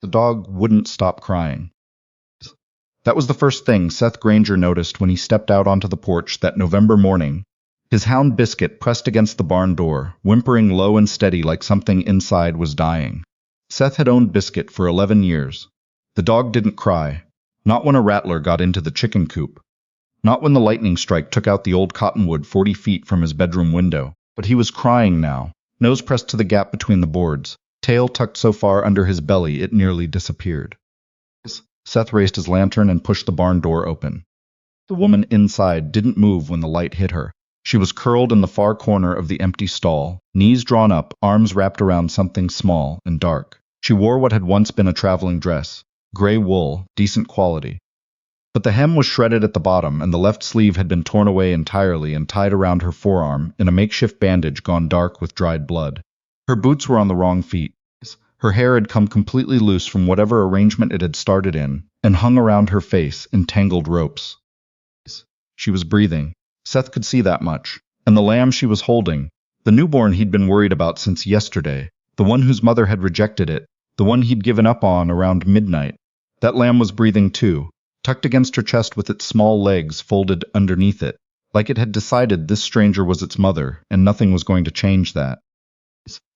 The dog wouldn't stop crying. That was the first thing Seth Granger noticed when he stepped out onto the porch that November morning. His hound Biscuit pressed against the barn door, whimpering low and steady like something inside was dying. Seth had owned Biscuit for 11 years. The dog didn't cry. Not when a rattler got into the chicken coop. Not when the lightning strike took out the old cottonwood 40 feet from his bedroom window. But he was crying now, nose pressed to the gap between the boards, tail tucked so far under his belly it nearly disappeared. Seth raised his lantern and pushed the barn door open. The woman inside didn't move when the light hit her. She was curled in the far corner of the empty stall, knees drawn up, arms wrapped around something small and dark. She wore what had once been a traveling dress, gray wool, decent quality. But the hem was shredded at the bottom, and the left sleeve had been torn away entirely and tied around her forearm in a makeshift bandage gone dark with dried blood. Her boots were on the wrong feet. Her hair had come completely loose from whatever arrangement it had started in, and hung around her face in tangled ropes. She was breathing. Seth could see that much. And the lamb she was holding, the newborn he'd been worried about since yesterday, the one whose mother had rejected it, the one he'd given up on around midnight, that lamb was breathing too, tucked against her chest with its small legs folded underneath it, like it had decided this stranger was its mother, and nothing was going to change that.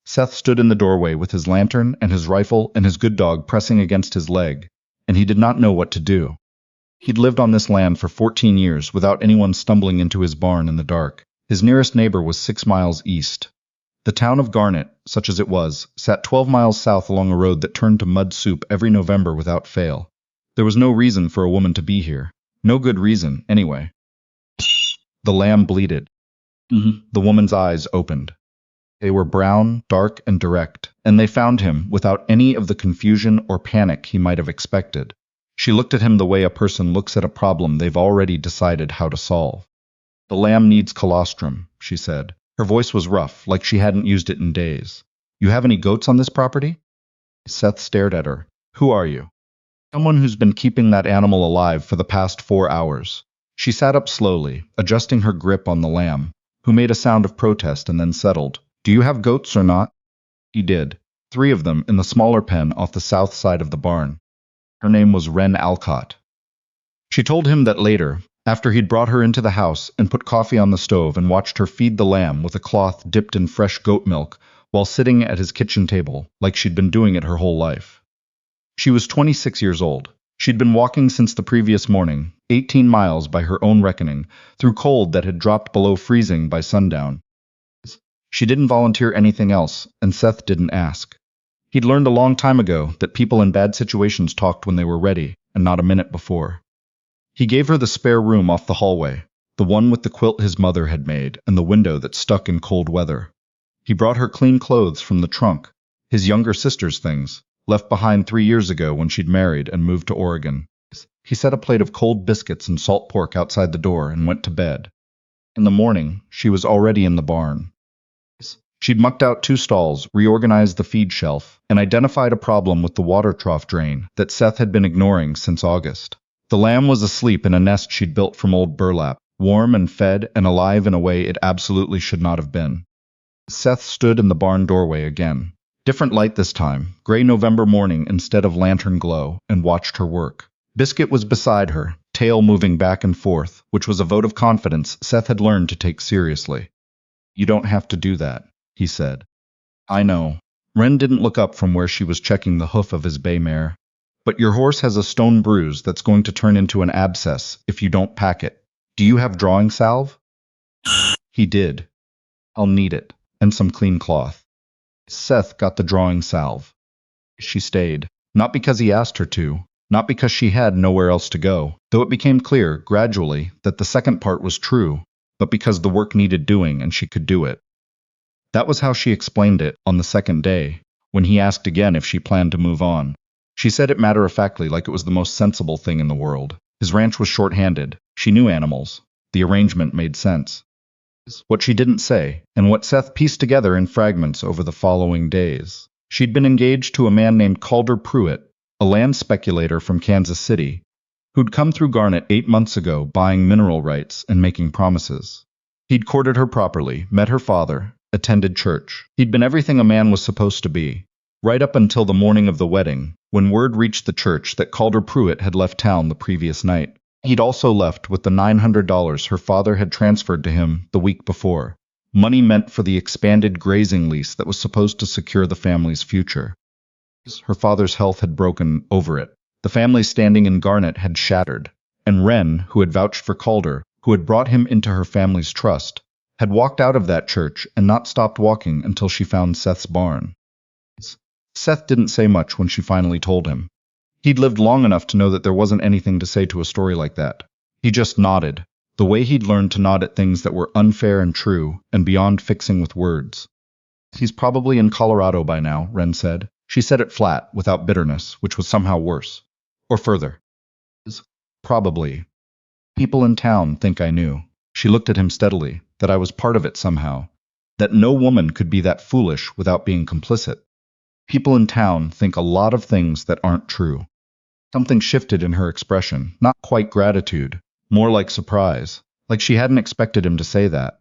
Seth stood in the doorway with his lantern and his rifle and his good dog pressing against his leg, and he did not know what to do. He'd lived on this land for 14 years without anyone stumbling into his barn in the dark. His nearest neighbor was 6 miles east. The town of Garnet, such as it was, sat 12 miles south along a road that turned to mud soup every November without fail. There was no reason for a woman to be here. No good reason, anyway. The lamb bleated. The woman's eyes opened. They were brown, dark, and direct, and they found him without any of the confusion or panic he might have expected. She looked at him the way a person looks at a problem they've already decided how to solve. "The lamb needs colostrum," she said. Her voice was rough, like she hadn't used it in days. "You have any goats on this property?" Seth stared at her. "Who are you?" "Someone who's been keeping that animal alive for the past 4 hours." She sat up slowly, adjusting her grip on the lamb, who made a sound of protest and then settled. "Do you have goats or not?" He did. 3 of them in the smaller pen off the south side of the barn. Her name was Wren Alcott. She told him that later, after he'd brought her into the house and put coffee on the stove and watched her feed the lamb with a cloth dipped in fresh goat milk while sitting at his kitchen table, like she'd been doing it her whole life. She was 26 years old. She'd been walking since the previous morning, 18 miles by her own reckoning, through cold that had dropped below freezing by sundown. She didn't volunteer anything else, and Seth didn't ask. He'd learned a long time ago that people in bad situations talked when they were ready, and not a minute before. He gave her the spare room off the hallway, the one with the quilt his mother had made and the window that stuck in cold weather. He brought her clean clothes from the trunk, his younger sister's things, left behind 3 years ago when she'd married and moved to Oregon. He set a plate of cold biscuits and salt pork outside the door and went to bed. In the morning, she was already in the barn. She'd mucked out 2 stalls, reorganized the feed shelf, and identified a problem with the water trough drain that Seth had been ignoring since August. The lamb was asleep in a nest she'd built from old burlap, warm and fed and alive in a way it absolutely should not have been. Seth stood in the barn doorway again. Different light this time, gray November morning instead of lantern glow, and watched her work. Biscuit was beside her, tail moving back and forth, which was a vote of confidence Seth had learned to take seriously. "You don't have to do that," he said. "I know." Wren didn't look up from where she was checking the hoof of his bay mare. "But your horse has a stone bruise that's going to turn into an abscess if you don't pack it. Do you have drawing salve?" He did. "I'll need it, and some clean cloth." Seth got the drawing salve. She stayed, not because he asked her to, not because she had nowhere else to go, though it became clear, gradually, that the second part was true, but because the work needed doing and she could do it. That was how she explained it on the second day, when he asked again if she planned to move on. She said it matter-of-factly like it was the most sensible thing in the world. His ranch was short-handed. She knew animals. The arrangement made sense. What she didn't say, and what Seth pieced together in fragments over the following days. She'd been engaged to a man named Calder Pruitt, a land speculator from Kansas City, who'd come through Garnet 8 months ago buying mineral rights and making promises. He'd courted her properly, met her father, attended church. He'd been everything a man was supposed to be. right up until the morning of the wedding, when word reached the church that Calder Pruitt had left town the previous night. He'd also left with the $900 her father had transferred to him the week before, money meant for the expanded grazing lease that was supposed to secure the family's future. Her father's health had broken over it. The family's standing in Garnet had shattered, and Wren, who had vouched for Calder, who had brought him into her family's trust, had walked out of that church and not stopped walking until she found Seth's barn. Seth didn't say much when she finally told him. He'd lived long enough to know that there wasn't anything to say to a story like that. He just nodded, the way he'd learned to nod at things that were unfair and true, and beyond fixing with words. He's probably in Colorado by now, Wren said. She said it flat, without bitterness, which was somehow worse. Or further. Probably. People in town think I knew. She looked at him steadily, that I was part of it somehow. That no woman could be that foolish without being complicit. People in town think a lot of things that aren't true. Something shifted in her expression, not quite gratitude, more like surprise, like she hadn't expected him to say that.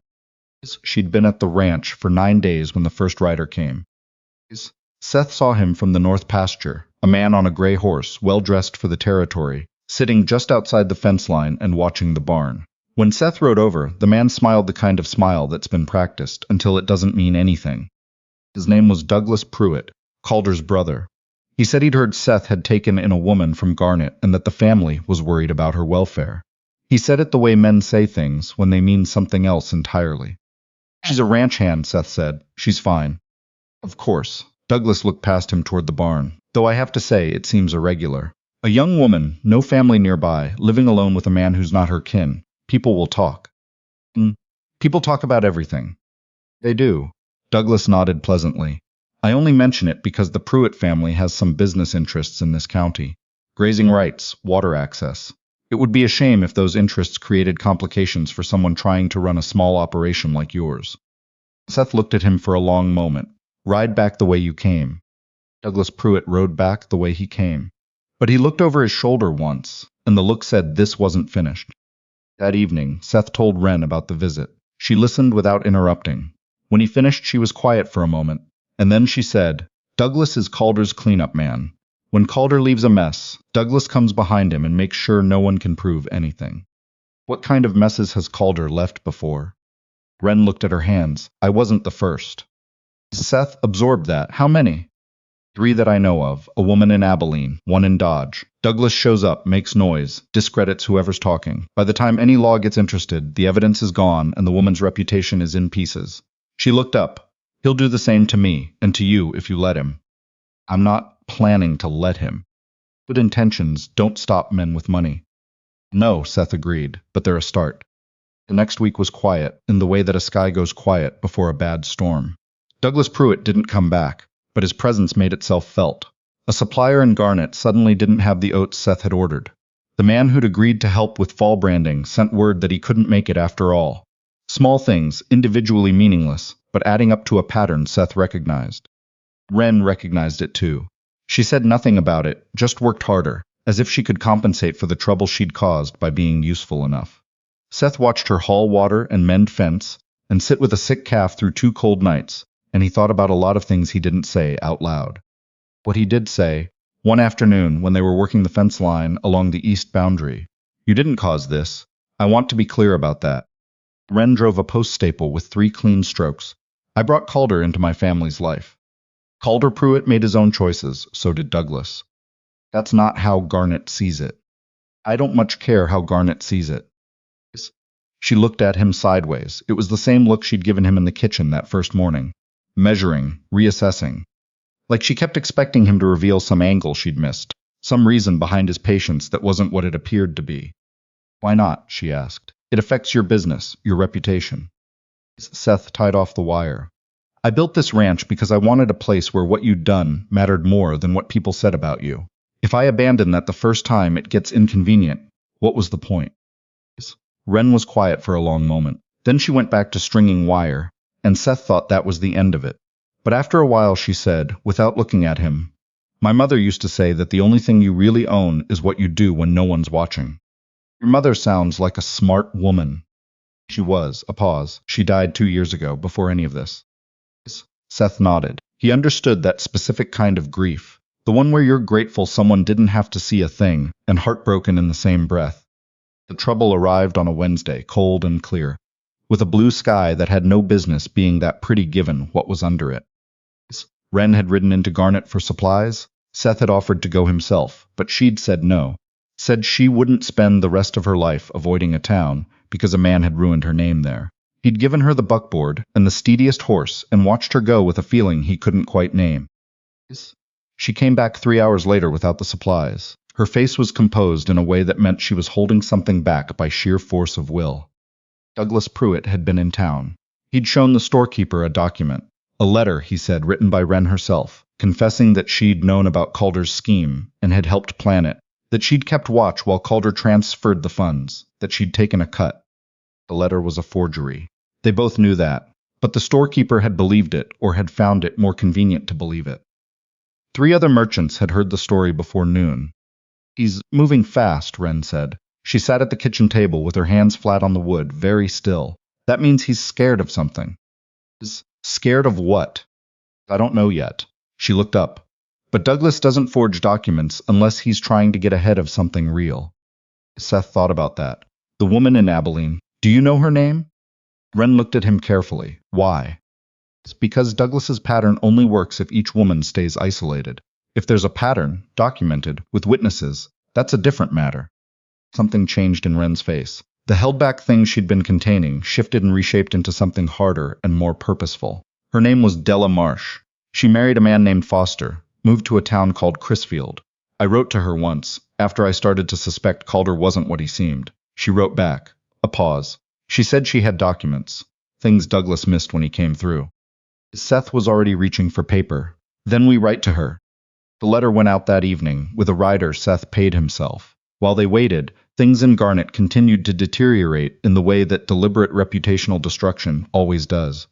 She'd been at the ranch for 9 days when the first rider came. Seth saw him from the north pasture, a man on a gray horse, well-dressed for the territory, sitting just outside the fence line and watching the barn. When Seth rode over, the man smiled the kind of smile that's been practiced until it doesn't mean anything. His name was Douglas Pruitt, Calder's brother. He said he'd heard Seth had taken in a woman from Garnet and that the family was worried about her welfare. He said it the way men say things when they mean something else entirely. She's a ranch hand, Seth said. She's fine. Of course. Douglas looked past him toward the barn, though I have to say it seems irregular. A young woman, no family nearby, living alone with a man who's not her kin. People will talk. People talk about everything. They do. Douglas nodded pleasantly. I only mention it because the Pruitt family has some business interests in this county. Grazing rights, water access. It would be a shame if those interests created complications for someone trying to run a small operation like yours. Seth looked at him for a long moment. Ride back the way you came. Douglas Pruitt rode back the way he came. But he looked over his shoulder once, and the look said this wasn't finished. That evening, Seth told Wren about the visit. She listened without interrupting. When he finished, she was quiet for a moment, and then she said, Douglas is Calder's cleanup man. When Calder leaves a mess, Douglas comes behind him and makes sure no one can prove anything. What kind of messes has Calder left before? Wren looked at her hands. I wasn't the first. Seth absorbed that. How many? 3 that I know of, a woman in Abilene, 1 in Dodge. Douglas shows up, makes noise, discredits whoever's talking. By the time any law gets interested, the evidence is gone and the woman's reputation is in pieces. She looked up. He'll do the same to me, and to you if you let him. I'm not planning to let him. Good intentions don't stop men with money. No, Seth agreed, but they're a start. The next week was quiet, in the way that a sky goes quiet before a bad storm. Douglas Pruitt didn't come back, but his presence made itself felt. A supplier in Garnet suddenly didn't have the oats Seth had ordered. The man who'd agreed to help with fall branding sent word that he couldn't make it after all. Small things, individually meaningless, but adding up to a pattern Seth recognized. Wren recognized it too. She said nothing about it, just worked harder, as if she could compensate for the trouble she'd caused by being useful enough. Seth watched her haul water and mend fence, and sit with a sick calf through 2 cold nights, and he thought about a lot of things he didn't say out loud. What he did say, one afternoon when they were working the fence line along the east boundary, You didn't cause this. I want to be clear about that. Wren drove a post staple with 3 clean strokes. I brought Calder into my family's life. Calder Pruitt made his own choices, so did Douglas. That's not how Garnet sees it. I don't much care how Garnet sees it. She looked at him sideways. It was the same look she'd given him in the kitchen that first morning. Measuring, reassessing. Like she kept expecting him to reveal some angle she'd missed, some reason behind his patience that wasn't what it appeared to be. Why not? She asked. It affects your business, your reputation. Seth tied off the wire. I built this ranch because I wanted a place where what you'd done mattered more than what people said about you. If I abandon that the first time, it gets inconvenient. What was the point? Wren was quiet for a long moment. Then she went back to stringing wire, and Seth thought that was the end of it. But after a while she said, without looking at him, My mother used to say that the only thing you really own is what you do when no one's watching. Your mother sounds like a smart woman. She was. A pause. She died 2 years ago, before any of this. Seth nodded. He understood that specific kind of grief, the one where you're grateful someone didn't have to see a thing, and heartbroken in the same breath. The trouble arrived on a Wednesday, cold and clear, with a blue sky that had no business being that pretty given what was under it. Wren had ridden into Garnet for supplies. Seth had offered to go himself, but she'd said no. Said she wouldn't spend the rest of her life avoiding a town because a man had ruined her name there. He'd given her the buckboard and the steadiest horse and watched her go with a feeling he couldn't quite name. She came back 3 hours later without the supplies. Her face was composed in a way that meant she was holding something back by sheer force of will. Douglas Pruitt had been in town. He'd shown the storekeeper a document. A letter, he said, written by Wren herself, confessing that she'd known about Calder's scheme and had helped plan it, that she'd kept watch while Calder transferred the funds, that she'd taken a cut. The letter was a forgery. They both knew that, but the storekeeper had believed it or had found it more convenient to believe it. 3 other merchants had heard the story before noon. He's moving fast, Wren said. She sat at the kitchen table with her hands flat on the wood, very still. That means he's scared of something. Scared of what? I don't know yet. She looked up. But Douglas doesn't forge documents unless he's trying to get ahead of something real. Seth thought about that. The woman in Abilene. Do you know her name? Wren looked at him carefully. Why? It's because Douglas's pattern only works if each woman stays isolated. If there's a pattern, documented, with witnesses, that's a different matter. Something changed in Wren's face. The held-back thing she'd been containing shifted and reshaped into something harder and more purposeful. Her name was Della Marsh. She married a man named Foster, moved to a town called Crisfield. I wrote to her once, after I started to suspect Calder wasn't what he seemed. She wrote back. A pause. She said she had documents, things Douglas missed when he came through. Seth was already reaching for paper. Then we write to her. The letter went out that evening, with a rider Seth paid himself. While they waited, things in Garnet continued to deteriorate in the way that deliberate reputational destruction always does.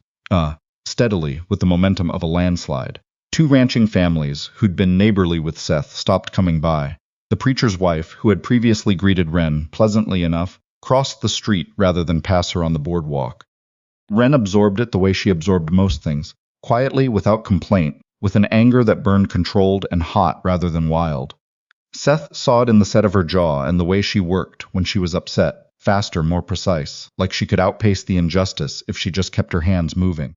Steadily, with the momentum of a landslide. 2 ranching families, who'd been neighborly with Seth, stopped coming by. The preacher's wife, who had previously greeted Wren, pleasantly enough, crossed the street rather than pass her on the boardwalk. Wren absorbed it the way she absorbed most things, quietly, without complaint, with an anger that burned controlled and hot rather than wild. Seth saw it in the set of her jaw and the way she worked when she was upset, faster, more precise, like she could outpace the injustice if she just kept her hands moving.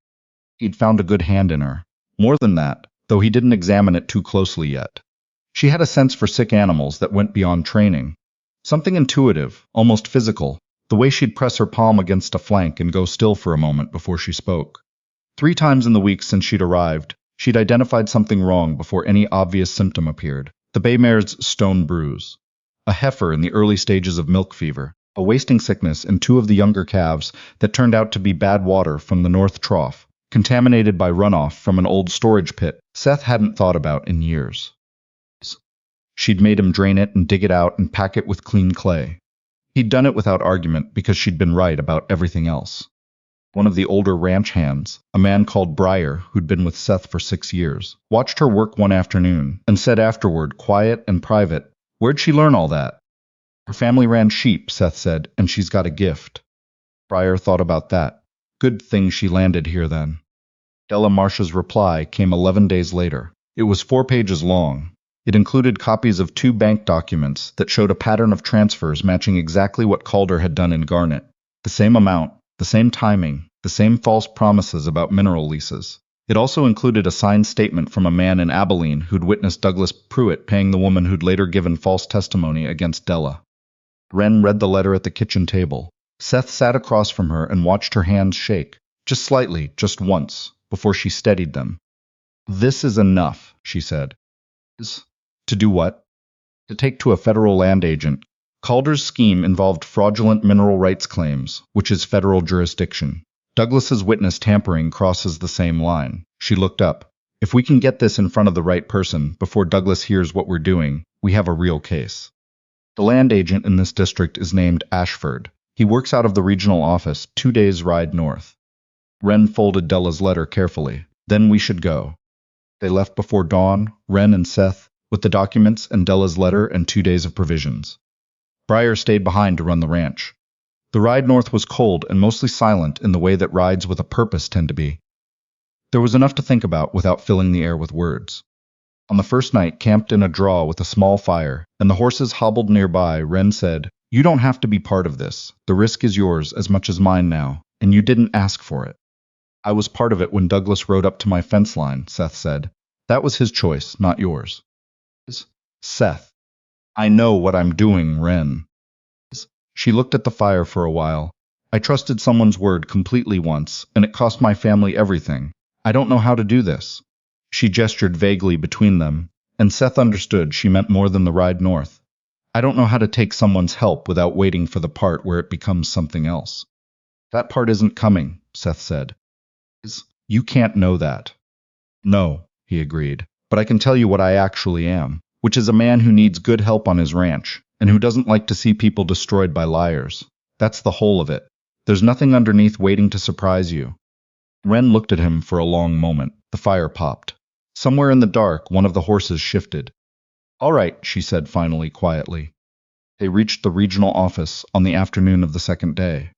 He'd found a good hand in her. More than that, though he didn't examine it too closely yet. She had a sense for sick animals that went beyond training. Something intuitive, almost physical, the way she'd press her palm against a flank and go still for a moment before she spoke. 3 times in the weeks since she'd arrived, she'd identified something wrong before any obvious symptom appeared. The bay mare's stone bruise, a heifer in the early stages of milk fever, a wasting sickness in 2 of the younger calves that turned out to be bad water from the North Trough, contaminated by runoff from an old storage pit Seth hadn't thought about in years. She'd made him drain it and dig it out and pack it with clean clay. He'd done it without argument because she'd been right about everything else. One of the older ranch hands, a man called Breyer, who'd been with Seth for 6 years, watched her work one afternoon and said afterward, quiet and private, "Where'd she learn all that?" "Her family ran sheep," Seth said, "and she's got a gift." Breyer thought about that. Good thing she landed here then. Della Marsh's reply came 11 days later. It was 4 pages long. It included copies of 2 bank documents that showed a pattern of transfers matching exactly what Calder had done in Garnet. The same amount, the same timing, the same false promises about mineral leases. It also included a signed statement from a man in Abilene who'd witnessed Douglas Pruitt paying the woman who'd later given false testimony against Della. Wren read the letter at the kitchen table. Seth sat across from her and watched her hands shake, just slightly, just once, before she steadied them. "This is enough," she said. To do what? To take to a federal land agent. Calder's scheme involved fraudulent mineral rights claims, which is federal jurisdiction. Douglas's witness tampering crosses the same line. She looked up. If we can get this in front of the right person before Douglas hears what we're doing, we have a real case. The land agent in this district is named Ashford. He works out of the regional office 2 days' ride north. Wren folded Della's letter carefully. Then we should go. They left before dawn, Wren and Seth, with the documents and Della's letter and 2 days of provisions. Breyer stayed behind to run the ranch. The ride north was cold and mostly silent in the way that rides with a purpose tend to be. There was enough to think about without filling the air with words. On the first night, camped in a draw with a small fire, and the horses hobbled nearby, Wren said, "You don't have to be part of this. The risk is yours as much as mine now, and you didn't ask for it." "I was part of it when Douglas rode up to my fence line," Seth said. "That was his choice, not yours." "Seth, I know what I'm doing, Wren." She looked at the fire for a while. "I trusted someone's word completely once, and it cost my family everything. I don't know how to do this." She gestured vaguely between them, and Seth understood she meant more than the ride north. "I don't know how to take someone's help without waiting for the part where it becomes something else." "That part isn't coming," Seth said. "You can't know that." "No," he agreed, "but I can tell you what I actually am, which is a man who needs good help on his ranch, and who doesn't like to see people destroyed by liars. That's the whole of it. There's nothing underneath waiting to surprise you." Wren looked at him for a long moment. The fire popped. Somewhere in the dark, one of the horses shifted. "All right," she said finally, quietly. They reached the regional office on the afternoon of the second day.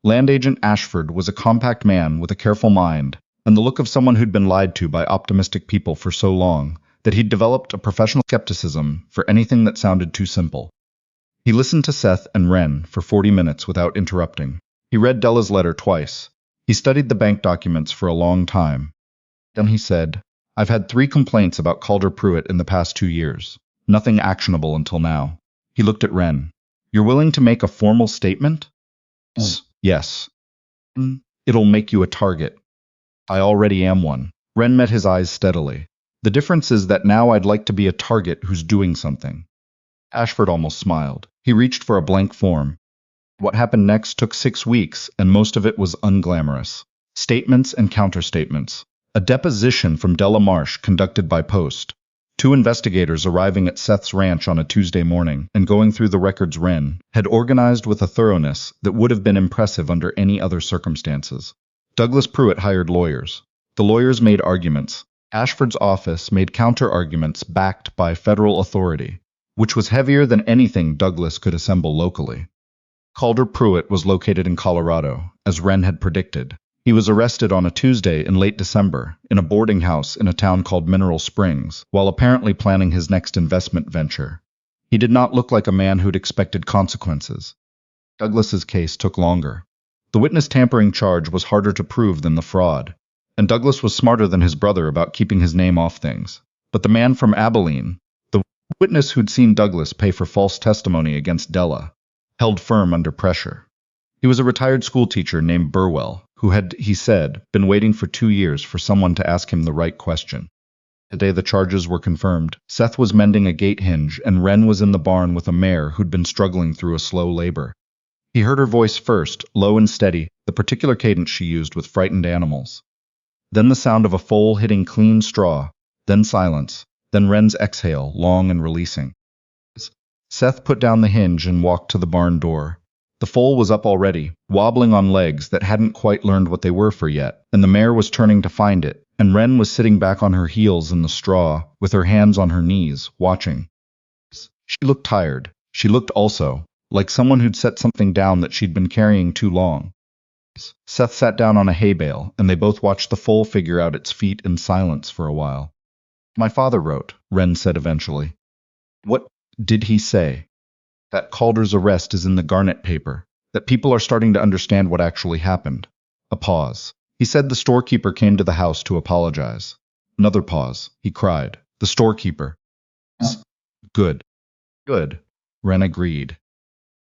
Land Agent Ashford was a compact man with a careful mind, and the look of someone who'd been lied to by optimistic people for so long that he'd developed a professional skepticism for anything that sounded too simple. He listened to Seth and Wren for 40 minutes without interrupting. He read Della's letter twice. He studied the bank documents for a long time. Then he said, "I've had 3 complaints about Calder Pruitt in the past 2 years. Nothing actionable until now." He looked at Wren. "You're willing to make a formal statement?" "Yes." "It'll make you a target." "I already am one." Wren met his eyes steadily. "The difference is that now I'd like to be a target who's doing something." Ashford almost smiled. He reached for a blank form. What happened next took 6 weeks, and most of it was unglamorous. Statements and counterstatements. A deposition from Della Marsh conducted by post. 2 investigators arriving at Seth's ranch on a Tuesday morning and going through the records Wren had organized with a thoroughness that would have been impressive under any other circumstances. Douglas Pruitt hired lawyers. The lawyers made arguments. Ashford's office made counter-arguments backed by federal authority, which was heavier than anything Douglas could assemble locally. Calder Pruitt was located in Colorado, as Wren had predicted. He was arrested on a Tuesday in late December in a boarding house in a town called Mineral Springs, while apparently planning his next investment venture. He did not look like a man who'd expected consequences. Douglas's case took longer. The witness tampering charge was harder to prove than the fraud, and Douglas was smarter than his brother about keeping his name off things. But the man from Abilene, the witness who'd seen Douglas pay for false testimony against Della, held firm under pressure. He was a retired schoolteacher named Burwell, who had, he said, been waiting for 2 years for someone to ask him the right question. The day the charges were confirmed, Seth was mending a gate hinge and Wren was in the barn with a mare who'd been struggling through a slow labor. He heard her voice first, low and steady, the particular cadence she used with frightened animals. Then the sound of a foal hitting clean straw, then silence, then Wren's exhale, long and releasing. Seth put down the hinge and walked to the barn door. The foal was up already, wobbling on legs that hadn't quite learned what they were for yet, and the mare was turning to find it, and Wren was sitting back on her heels in the straw, with her hands on her knees, watching. She looked tired. She looked also like someone who'd set something down that she'd been carrying too long. Seth sat down on a hay bale, and they both watched the foal figure out its feet in silence for a while. "My father wrote," Wren said eventually. "What did he say?" "That Calder's arrest is in the Garnet paper, that people are starting to understand what actually happened." A pause. "He said the storekeeper came to the house to apologize." Another pause. He cried, "The storekeeper." "Good. Good," Wren agreed.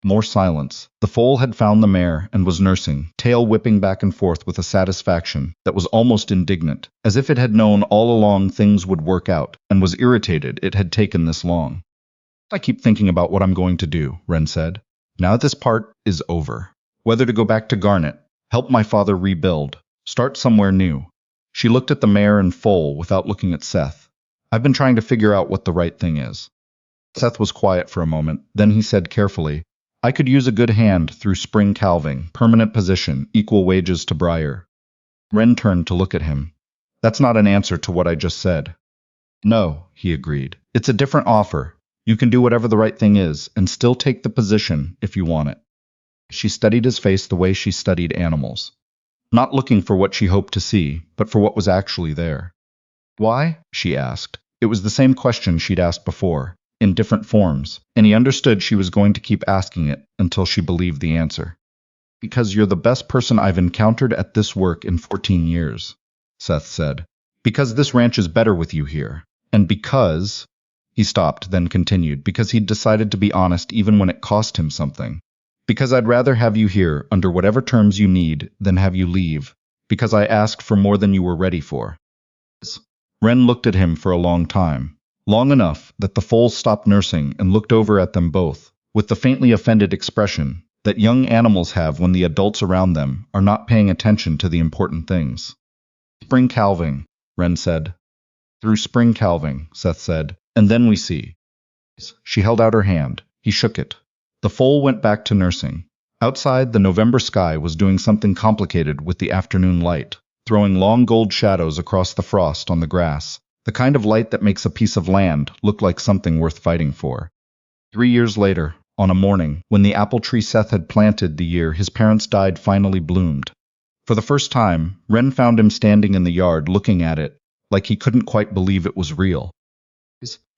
More silence. The foal had found the mare and was nursing, tail whipping back and forth with a satisfaction that was almost indignant, as if it had known all along things would work out, and was irritated it had taken this long. "I keep thinking about what I'm going to do," Wren said. "Now that this part is over. Whether to go back to Garnet, help my father rebuild, start somewhere new." She looked at the mare and foal without looking at Seth. "I've been trying to figure out what the right thing is." Seth was quiet for a moment, then he said carefully, "I could use a good hand through spring calving, permanent position, equal wages to Breyer." Wren turned to look at him. "That's not an answer to what I just said." "No," he agreed. "It's a different offer. You can do whatever the right thing is, and still take the position if you want it." She studied his face the way she studied animals. not looking for what she hoped to see, but for what was actually there. Why? She asked. It was the same question she'd asked before, in different forms, and he understood she was going to keep asking it until she believed the answer. Because you're the best person I've encountered at this work in 14 years, Seth said. Because this ranch is better with you here. And because... He stopped, then continued, because he'd decided to be honest even when it cost him something. Because I'd rather have you here, under whatever terms you need, than have you leave. Because I asked for more than you were ready for. Wren looked at him for a long time. Long enough that the foal stopped nursing and looked over at them both, with the faintly offended expression that young animals have when the adults around them are not paying attention to the important things. Spring calving, Wren said. Through spring calving, Seth said, and then we see. She held out her hand. He shook it. The foal went back to nursing. Outside, the November sky was doing something complicated with the afternoon light, throwing long gold shadows across the frost on the grass, the kind of light that makes a piece of land look like something worth fighting for. 3 years later, on a morning, when the apple tree Seth had planted the year his parents died finally bloomed. For the first time, Wren found him standing in the yard looking at it, like he couldn't quite believe it was real.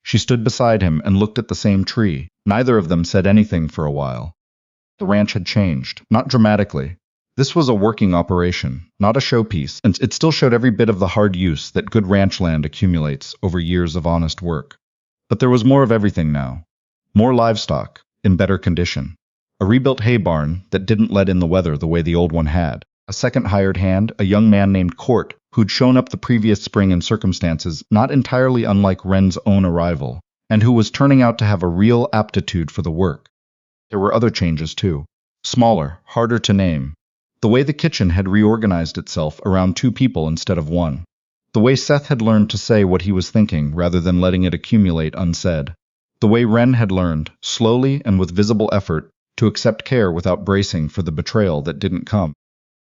She stood beside him and looked at the same tree. Neither of them said anything for a while. The ranch had changed, not dramatically. This was a working operation, not a showpiece, and it still showed every bit of the hard use that good ranch land accumulates over years of honest work. But there was more of everything now. More livestock, in better condition. A rebuilt hay barn that didn't let in the weather the way the old one had. A second hired hand, a young man named Court, who'd shown up the previous spring in circumstances not entirely unlike Wren's own arrival, and who was turning out to have a real aptitude for the work. There were other changes too. Smaller, harder to name. The way the kitchen had reorganized itself around 2 people instead of 1. The way Seth had learned to say what he was thinking rather than letting it accumulate unsaid. The way Wren had learned, slowly and with visible effort, to accept care without bracing for the betrayal that didn't come.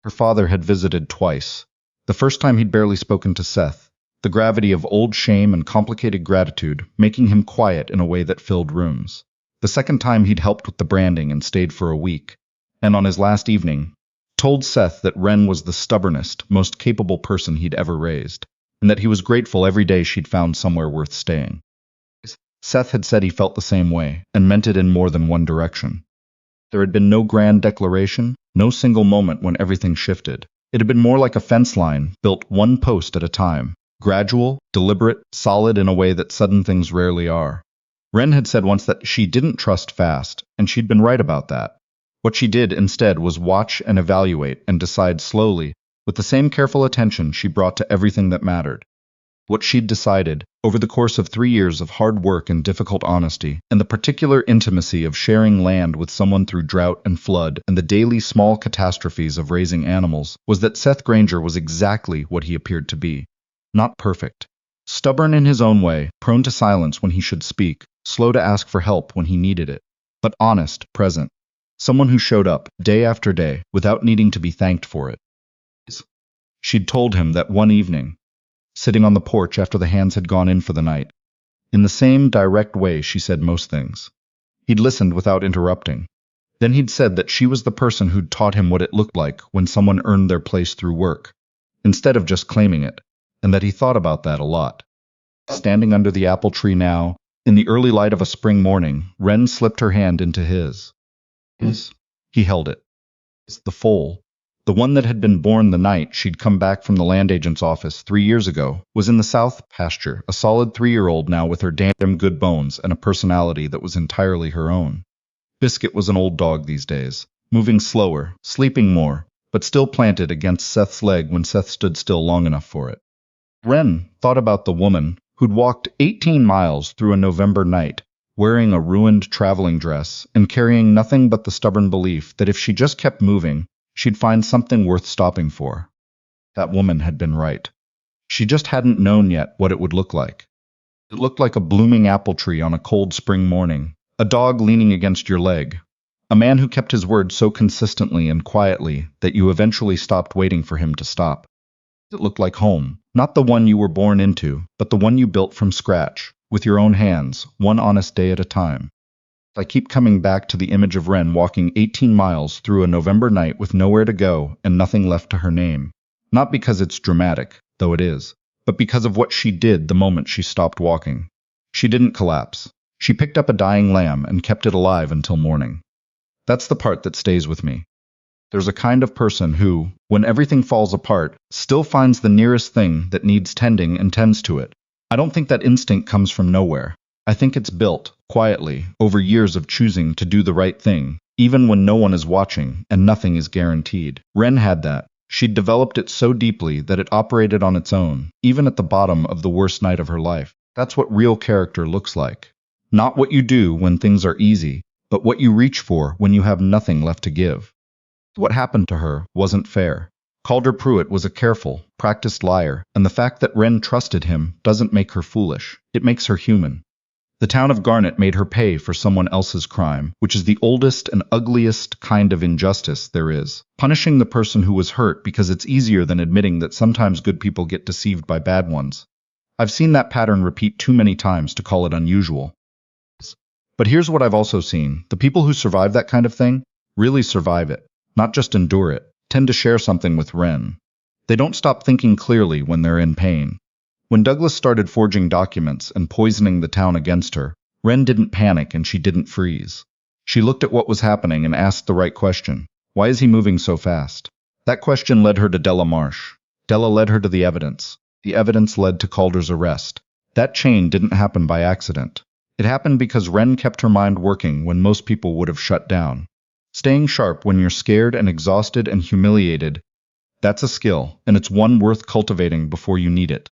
Her father had visited twice. The first time he'd barely spoken to Seth, the gravity of old shame and complicated gratitude making him quiet in a way that filled rooms. The second time he'd helped with the branding and stayed for a week. And on his last evening, told Seth that Wren was the stubbornest, most capable person he'd ever raised, and that he was grateful every day she'd found somewhere worth staying. Seth had said he felt the same way, and meant it in more than one direction. There had been no grand declaration, no single moment when everything shifted. It had been more like a fence line, built one post at a time, gradual, deliberate, solid in a way that sudden things rarely are. Wren had said once that she didn't trust fast, and she'd been right about that. What she did instead was watch and evaluate and decide slowly, with the same careful attention she brought to everything that mattered. What she'd decided, over the course of 3 years of hard work and difficult honesty, and the particular intimacy of sharing land with someone through drought and flood and the daily small catastrophes of raising animals, was that Seth Granger was exactly what he appeared to be. Not perfect. Stubborn in his own way, prone to silence when he should speak, slow to ask for help when he needed it, but honest, present. Someone who showed up, day after day, without needing to be thanked for it. She'd told him that one evening, sitting on the porch after the hands had gone in for the night. In the same direct way she said most things. He'd listened without interrupting. Then he'd said that she was the person who'd taught him what it looked like when someone earned their place through work, instead of just claiming it, and that he thought about that a lot. Standing under the apple tree now, in the early light of a spring morning, Wren slipped her hand into his. He held it. The foal, the one that had been born the night she'd come back from the land agent's office 3 years ago, was in the south pasture, a solid 3-year-old now with her damn good bones and a personality that was entirely her own. Biscuit was an old dog these days, moving slower, sleeping more, but still planted against Seth's leg when Seth stood still long enough for it. Wren thought about the woman who'd walked 18 miles through a November night, wearing a ruined traveling dress and carrying nothing but the stubborn belief that if she just kept moving, she'd find something worth stopping for. That woman had been right. She just hadn't known yet what it would look like. It looked like a blooming apple tree on a cold spring morning, a dog leaning against your leg, a man who kept his word so consistently and quietly that you eventually stopped waiting for him to stop. It looked like home, not the one you were born into, but the one you built from scratch, with your own hands, one honest day at a time. I keep coming back to the image of Wren walking 18 miles through a November night with nowhere to go and nothing left to her name. Not because it's dramatic, though it is, but because of what she did the moment she stopped walking. She didn't collapse. She picked up a dying lamb and kept it alive until morning. That's the part that stays with me. There's a kind of person who, when everything falls apart, still finds the nearest thing that needs tending and tends to it. I don't think that instinct comes from nowhere. I think it's built, quietly, over years of choosing to do the right thing, even when no one is watching and nothing is guaranteed. Wren had that. She'd developed it so deeply that it operated on its own, even at the bottom of the worst night of her life. That's what real character looks like. Not what you do when things are easy, but what you reach for when you have nothing left to give. What happened to her wasn't fair. Calder Pruitt was a careful, practiced liar, and the fact that Wren trusted him doesn't make her foolish. It makes her human. The town of Garnet made her pay for someone else's crime, which is the oldest and ugliest kind of injustice there is. Punishing the person who was hurt because it's easier than admitting that sometimes good people get deceived by bad ones. I've seen that pattern repeat too many times to call it unusual. But here's what I've also seen. The people who survive that kind of thing really survive it, not just endure it, tend to share something with Wren. They don't stop thinking clearly when they're in pain. When Douglas started forging documents and poisoning the town against her, Wren didn't panic and she didn't freeze. She looked at what was happening and asked the right question. Why is he moving so fast? That question led her to Della Marsh. Della led her to the evidence. The evidence led to Calder's arrest. That chain didn't happen by accident. It happened because Wren kept her mind working when most people would have shut down. Staying sharp when you're scared and exhausted and humiliated, that's a skill, and it's one worth cultivating before you need it.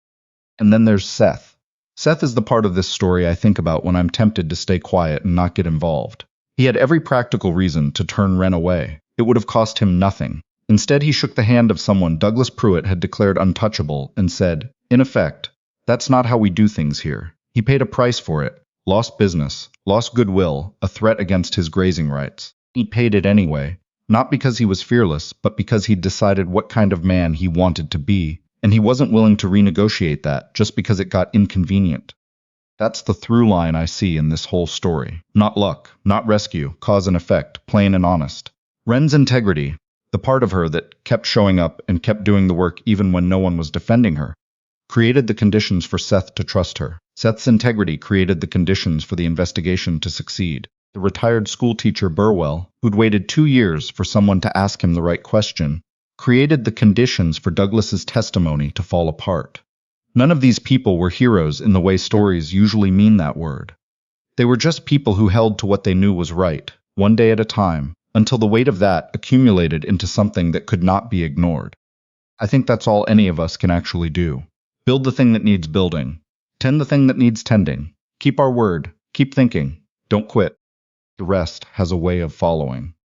And then there's Seth. Seth is the part of this story I think about when I'm tempted to stay quiet and not get involved. He had every practical reason to turn Wren away. It would have cost him nothing. Instead, he shook the hand of someone Douglas Pruitt had declared untouchable and said, in effect, that's not how we do things here. He paid a price for it. Lost business, lost goodwill, a threat against his grazing rights. He paid it anyway, not because he was fearless, but because he'd decided what kind of man he wanted to be. And he wasn't willing to renegotiate that just because it got inconvenient. That's the through line I see in this whole story. Not luck, not rescue, cause and effect, plain and honest. Wren's integrity, the part of her that kept showing up and kept doing the work even when no one was defending her, created the conditions for Seth to trust her. Seth's integrity created the conditions for the investigation to succeed. The retired schoolteacher Burwell, who'd waited 2 years for someone to ask him the right question, created the conditions for Douglas's testimony to fall apart. None of these people were heroes in the way stories usually mean that word. They were just people who held to what they knew was right, one day at a time, until the weight of that accumulated into something that could not be ignored. I think that's all any of us can actually do. Build the thing that needs building. Tend the thing that needs tending. Keep our word. Keep thinking. Don't quit. The rest has a way of following.